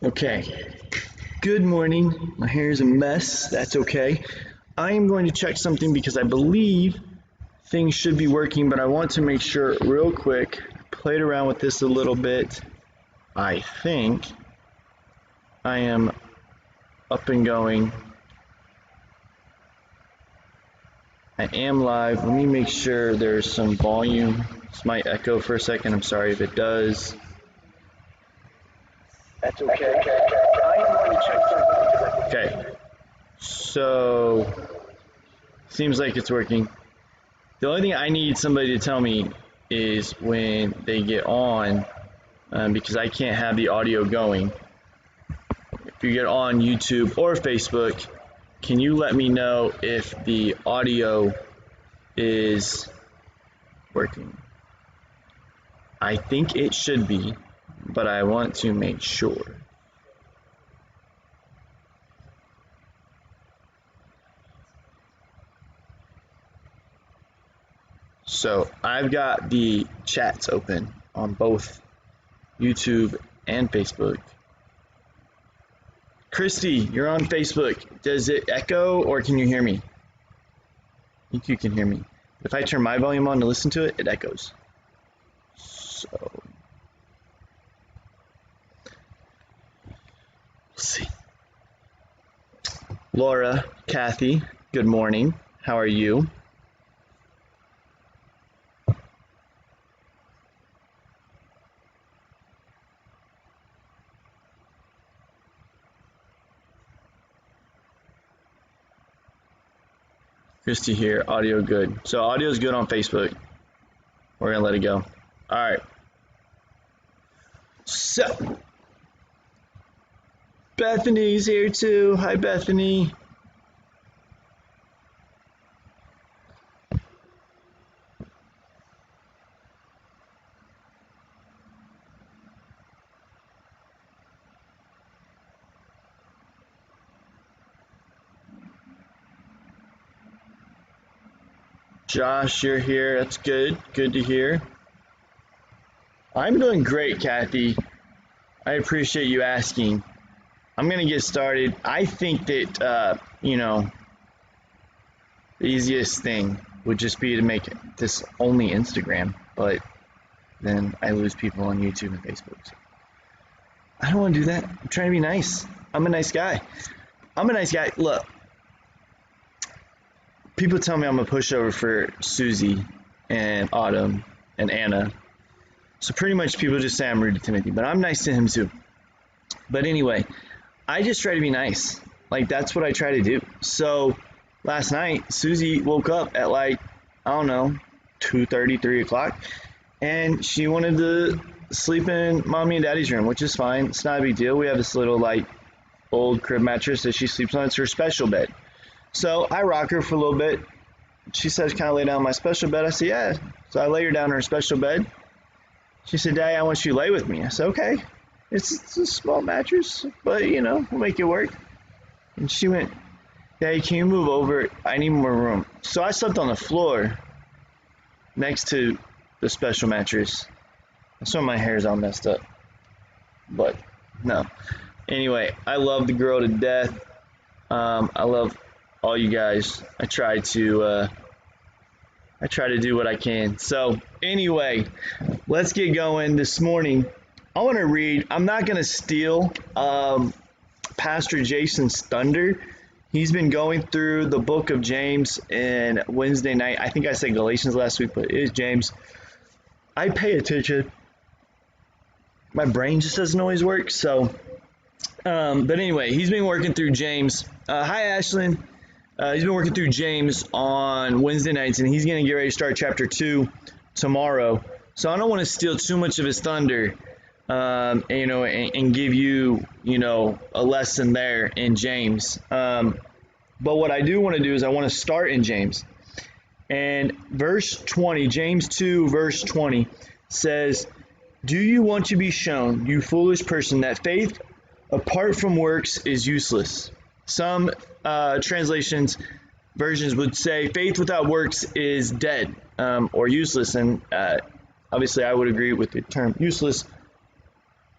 Okay, good morning. My hair is a mess. That's okay. I am going to check something because I believe things should be working, but I want to make sure real quick. Played around with this a little bit. I think I am up and going. I am live. Let me make sure there's some volume. This might echo for a second. I'm sorry if it does. That's okay. I am going to check something. Okay, so seems like it's working. The only thing I need somebody to tell me is when they get on, because I can't have the audio going. If you get on YouTube or Facebook, can you let me know if the audio is working? I think it should be, but I want to make sure. So I've got the chats open on both YouTube and Facebook. Christy, you're on Facebook. Does it echo or can you hear me? I think you can hear me. If I turn my volume on to listen to it, it echoes. So, we'll see. Laura, Kathy, good morning. How are you? Christy here, audio good. So audio is good on Facebook. We're gonna let it go. All right. So Bethany's here too. Hi, Bethany. Josh, you're here. That's good. Good to hear. I'm doing great, Kathy. I appreciate you asking. I'm gonna get started. I think that the easiest thing would just be to make this only Instagram, but then I lose people on YouTube and Facebook. So I don't want to do that. I'm trying to be nice. I'm a nice guy. I'm a nice guy. Look, people tell me I'm a pushover for Susie and Autumn and Anna. So pretty much people just say I'm rude to Timothy, but I'm nice to him too. But anyway, I just try to be nice. Like that's what I try to do. So last night, Susie woke up at like, I don't know, 2:30, 3 o'clock, and she wanted to sleep in mommy and daddy's room, which is fine. It's not a big deal. We have this little like old crib mattress that she sleeps on. It's her special bed. So I rock her for a little bit. She says, "Can I lay down on my special bed?" I said, "Yeah." So I lay her down on her special bed. She said, "Daddy, I want you to lay with me." I said, "Okay." It's a small mattress, but we'll make it work. And she went, "Daddy, can you move over? I need more room." So I slept on the floor next to the special mattress. That's why my hair is all messed up. But no. Anyway, I love the girl to death. I love all you guys. I try to do what I can. So anyway, let's get going this morning. I want to read. I'm not going to steal Pastor Jason's thunder. He's been going through the book of James and Wednesday night. I think I said Galatians last week, but it is James. I pay attention. My brain just doesn't always work. So, but anyway, he's been working through James. Hi, Ashlyn. He's been working through James on Wednesday nights, and he's going to get ready to start chapter 2 tomorrow. So I don't want to steal too much of his thunder, and give you, a lesson there in James. But what I do want to do is I want to start in James. And verse 20, James 2, verse 20 says, "Do you want to be shown, you foolish person, that faith apart from works is useless?" Some versions would say faith without works is dead, or useless. And obviously I would agree with the term useless.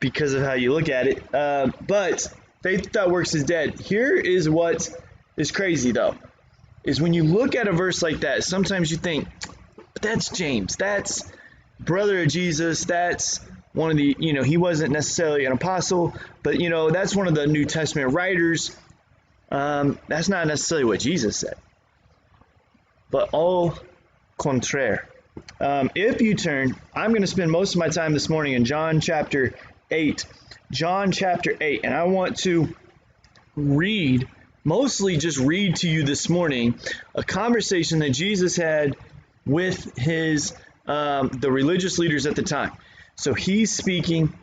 because of how you look at it. But faith without works is dead. Here is what is crazy, though, is when you look at a verse like that, sometimes you think, but that's James. That's brother of Jesus. That's one of the, he wasn't necessarily an apostle, but, that's one of the New Testament writers. That's not necessarily what Jesus said. But au contraire. If you turn, I'm going to spend most of my time this morning in John chapter 8. John chapter 8. And I want to mostly just read to you this morning a conversation that Jesus had with the religious leaders at the time. So he's speaking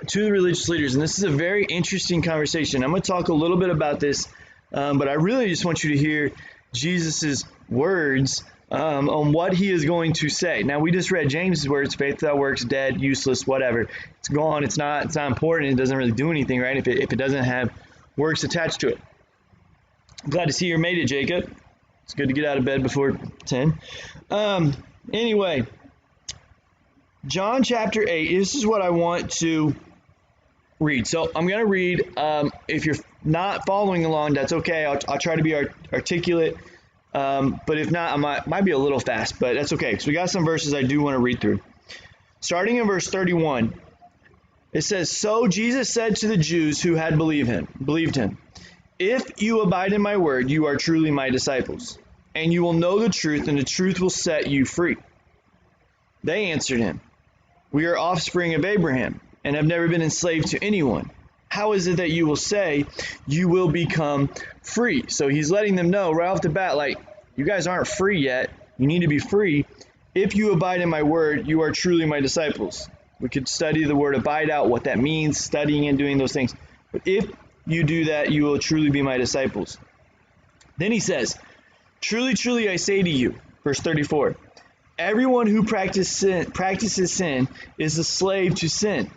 to the religious leaders, and this is a very interesting conversation. I'm going to talk a little bit about this, but I really just want you to hear Jesus's words on what he is going to say. Now, we just read James's words: faith without works, dead, useless, whatever. It's gone. It's not important. It doesn't really do anything, right? If it doesn't have works attached to it. I'm glad to see you made it, Jacob. It's good to get out of bed before 10. Anyway, John chapter 8, this is what I want to read. So I'm going to read. If you're not following along, that's okay. I'll try to be articulate. But if not, I might be a little fast, but that's okay. So we got some verses I do want to read through. Starting in verse 31, it says, "So Jesus said to the Jews who had believed him, if you abide in my word, you are truly my disciples, and you will know the truth, and the truth will set you free. They answered him, we are offspring of Abraham, and have never been enslaved to anyone. How is it that you will say you will become free?" So he's letting them know right off the bat, like, you guys aren't free yet. You need to be free. If you abide in my word, you are truly my disciples. We could study the word abide out, what that means, studying and doing those things. But if you do that, you will truly be my disciples. Then he says, truly, truly, I say to you, verse 34, everyone who practices sin is a slave to sin.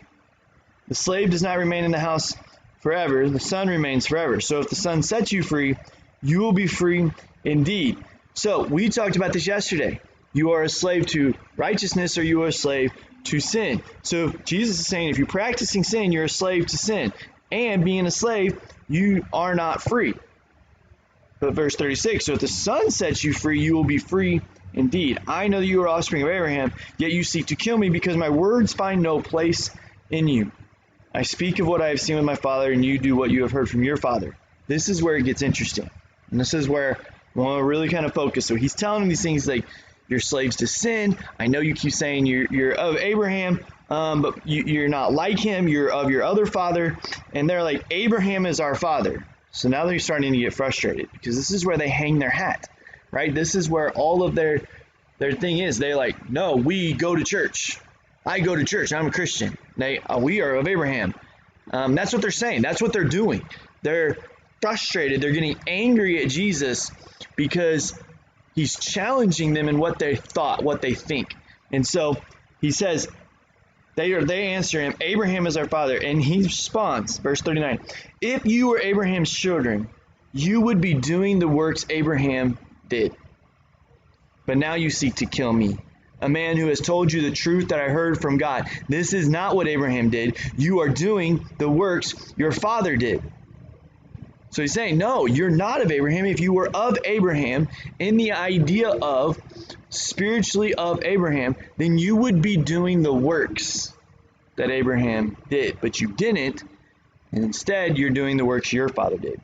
The slave does not remain in the house forever. The son remains forever. So if the son sets you free, you will be free indeed. So we talked about this yesterday. You are a slave to righteousness, or you are a slave to sin. So Jesus is saying, if you're practicing sin, you're a slave to sin. And being a slave, you are not free. But verse 36, so if the son sets you free, you will be free indeed. I know that you are offspring of Abraham, yet you seek to kill me, because my words find no place in you. I speak of what I have seen with my father, and you do what you have heard from your father. This is where it gets interesting. And this is where I want to really kind of focus. So he's telling them these things like, you're slaves to sin. I know you keep saying you're of Abraham, but you're not like him. You're of your other father. And they're like, Abraham is our father. So now they're starting to get frustrated, because this is where they hang their hat, right? This is where all of their thing is. They're like, no, we go to church. I go to church. I'm a Christian. We are of Abraham. That's what they're saying. That's what they're doing. They're frustrated. They're getting angry at Jesus because he's challenging them in what they thought, what they think. And so he says, they answer him, Abraham is our father. And he responds, verse 39, if you were Abraham's children, you would be doing the works Abraham did. But now you seek to kill me, a man who has told you the truth that I heard from God. This is not what Abraham did. You are doing the works your father did. So he's saying, no, you're not of Abraham. If you were of Abraham, in the idea of spiritually of Abraham, then you would be doing the works that Abraham did. But you didn't, and instead you're doing the works your father did.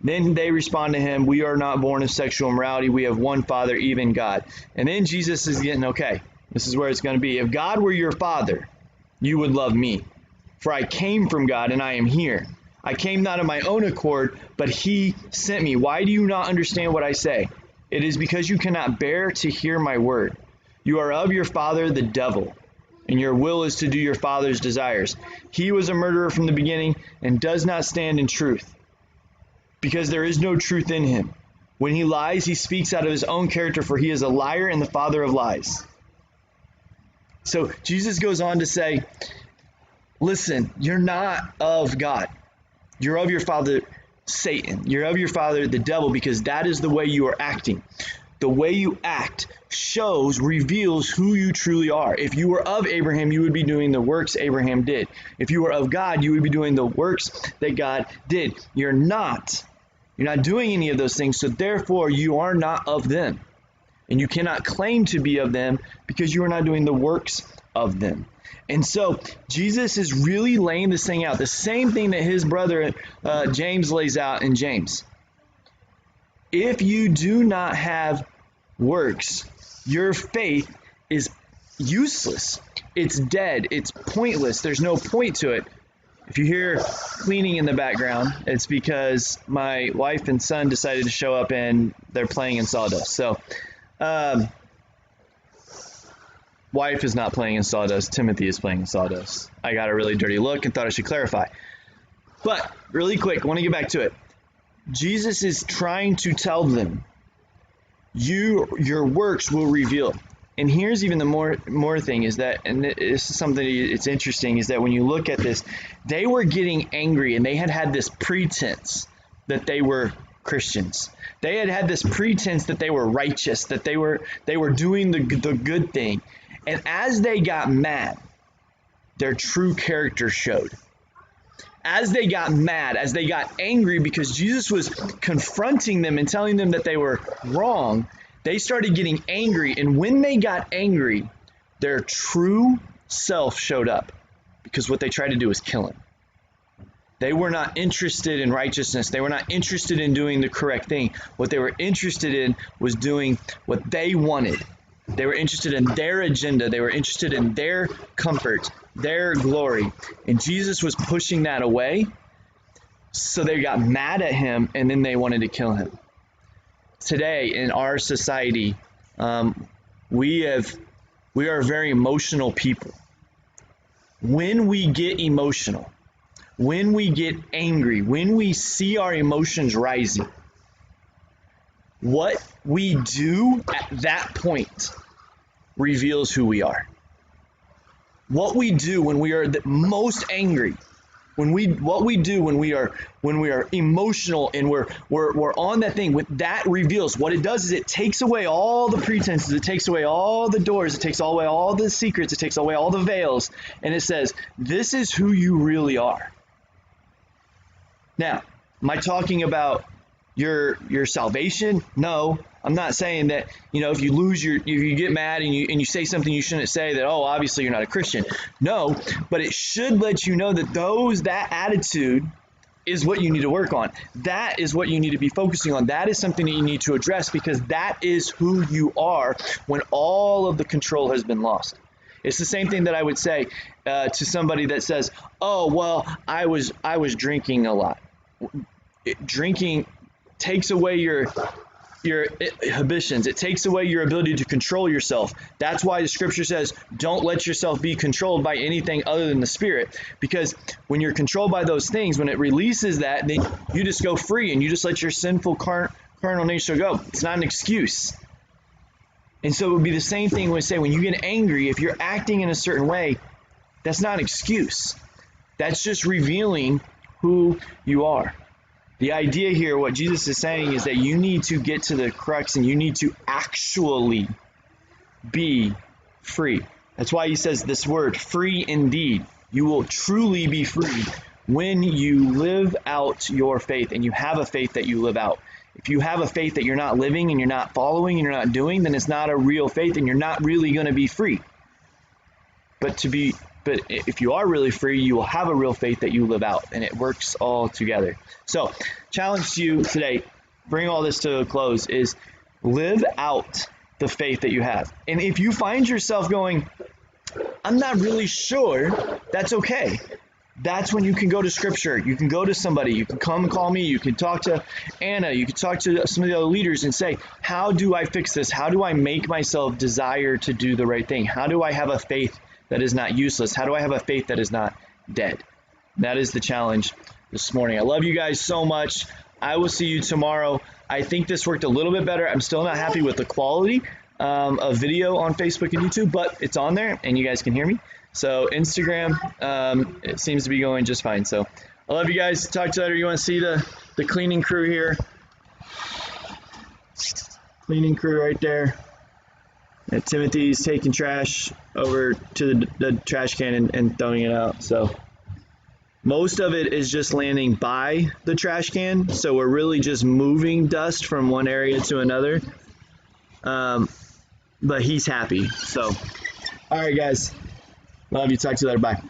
Then they respond to him, we are not born of sexual immorality. We have one Father, even God. And then Jesus is getting, okay, this is where it's going to be. If God were your father, you would love me. For I came from God, and I am here. I came not of my own accord, but he sent me. Why do you not understand what I say? It is because you cannot bear to hear my word. You are of your father, the devil, and your will is to do your father's desires. He was a murderer from the beginning and does not stand in truth, because there is no truth in him. When he lies, he speaks out of his own character, for he is a liar and the father of lies. So Jesus goes on to say, listen, you're not of God. You're of your father, Satan. You're of your father, the devil, because that is the way you are acting. The way you act shows, reveals who you truly are. If you were of Abraham, you would be doing the works Abraham did. If you were of God, you would be doing the works that God did. You're not. You're not doing any of those things, so therefore you are not of them. And you cannot claim to be of them because you are not doing the works of them. And so Jesus is really laying this thing out, the same thing that his brother James lays out in James. If you do not have works, your faith is useless. It's dead. It's pointless. There's no point to it. If you hear cleaning in the background, it's because my wife and son decided to show up and they're playing in sawdust. So, wife is not playing in sawdust. Timothy is playing in sawdust. I got a really dirty look and thought I should clarify. But really quick, I want to get back to it. Jesus is trying to tell them, your works will reveal. And here's even the more thing is that, and this is something it's interesting, is that when you look at this, they were getting angry and they had this pretense that they were Christians. They had this pretense that they were righteous, that they were doing the good thing. And as they got mad, their true character showed. As they got mad, as they got angry because Jesus was confronting them and telling them that they were wrong, they started getting angry. And when they got angry, their true self showed up because what they tried to do was kill him. They were not interested in righteousness. They were not interested in doing the correct thing. What they were interested in was doing what they wanted. They were interested in their agenda. They were interested in their comfort, their glory. And Jesus was pushing that away. So they got mad at him and then they wanted to kill him. Today in our society, we are a very emotional people. When we get emotional, when we get angry, when we see our emotions rising, what we do at that point reveals who we are. What we do when we are the most angry, what we do when we are emotional and we're on that thing, that reveals. What it does is it takes away all the pretenses, it takes away all the doors, it takes away all the secrets, it takes away all the veils, and it says, this is who you really are. Now, am I talking about your salvation? No, I'm not saying that, if you get mad and you say something you shouldn't say, that, oh, obviously you're not a Christian. No, but it should let you know that that attitude is what you need to work on. That is what you need to be focusing on. That is something that you need to address because that is who you are when all of the control has been lost. It's the same thing that I would say to somebody that says, oh, well, I was drinking a lot. Drinking takes away your inhibitions. It takes away your ability to control yourself. That's why the scripture says, don't let yourself be controlled by anything other than the Spirit. Because when you're controlled by those things, when it releases that, then you just go free and you just let your sinful carnal nature go. It's not an excuse. And so it would be the same thing when you get angry, if you're acting in a certain way, that's not an excuse. That's just revealing who you are. The idea here, what Jesus is saying, is that you need to get to the crux and you need to actually be free. That's why he says this word, free indeed. You will truly be free when you live out your faith and you have a faith that you live out. If you have a faith that you're not living and you're not following and you're not doing, then it's not a real faith and you're not really going to be free. But if you are really free, you will have a real faith that you live out, and it works all together. So, challenge to you today, bring all this to a close, is live out the faith that you have. And if you find yourself going, I'm not really sure, that's okay. That's when you can go to Scripture. You can go to somebody. You can come and call me. You can talk to Anna. You can talk to some of the other leaders and say, how do I fix this? How do I make myself desire to do the right thing? How do I have a faith that is not useless? How do I have a faith that is not dead? That is the challenge this morning. I love you guys so much. I will see you tomorrow. I think this worked a little bit better. I'm still not happy with the quality of video on Facebook and YouTube, but it's on there and you guys can hear me. So Instagram, it seems to be going just fine. So I love you guys. Talk to you later. You want to see the cleaning crew here? cleaning crew right there. And Timothy's taking trash over to the trash can and throwing it out. So most of it is just landing by the trash can. So we're really just moving dust from one area to another. But he's happy. So, all right, guys. Love you. Talk to you later. Bye.